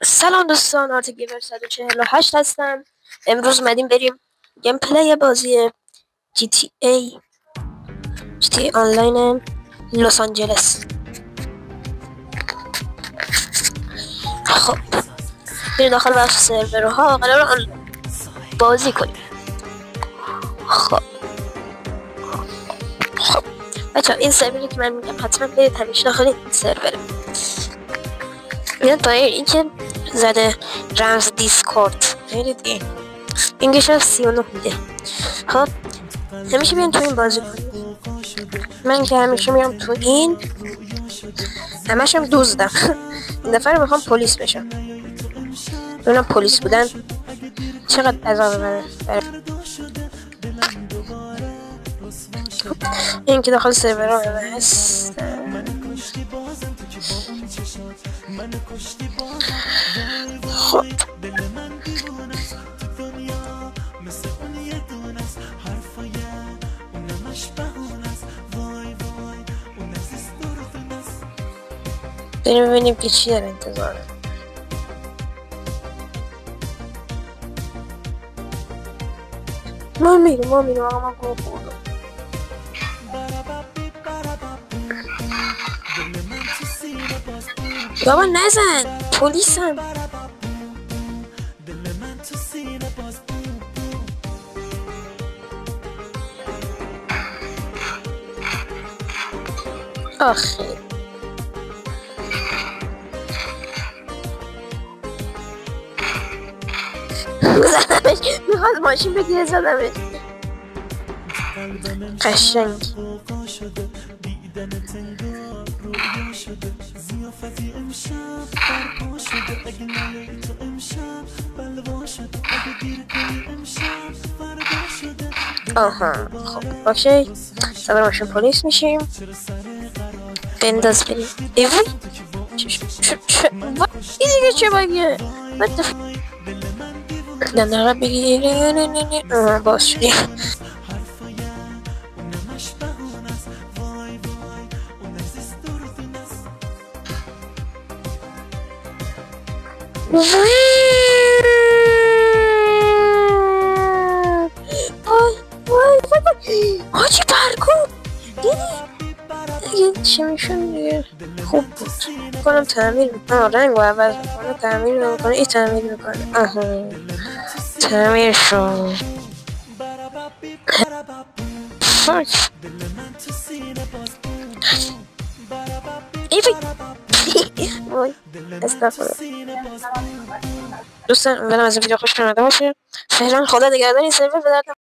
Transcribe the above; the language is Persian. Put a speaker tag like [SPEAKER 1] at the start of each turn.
[SPEAKER 1] سلام دوستان، آرتگیور 148 هستم. امروز اومدیم بریم گیم پلی بازی GTA آنلاین لس آنجلس. خب بریم داخل بخش سرورها، قرار بازی کنیم. خب بچه این سروری که من میگم حتما برید همیشه داخل این سروره. میاد باید این که زده رمز دیسکورد، خیلی انگلیش هم 39 میده. خب همیشه بیان تو این بازی کنیم. من که همیشه میام تو این، همش هم دوزدم. این دفعه رو میخوام پلیس بشم. ببینم پلیس بودن چقدر عذاب منه. این که داخل سرورها هست. خب بریم ببینیم که چی در انتظاره. ما میریم آقا، ما گوه خوردم. بابا نزن، پلیسم. آخه زدمش، میخواد ماشین بگیره، زدمش. قشنگ آها. خب اوکی، سوار ماشین پلیس میشیم. بنداز بریم. ایوی این دیگه چه باگیه؟ نه بگیره. نه باز شدیم. حاجی پرکوب دیدی چی میشون دیگه. خوب بود. کنم تعمیر میکنم، رنگ و عوض میکنه، تعمیر میکنه، این تعمیر میکنه. آها تعمیر شد. فاک ایفی وای استغفر. دوستان امیدوارم از این ویدیو خوشتون اومده باشه. فعلا خدا نگهدار. این سرور به درد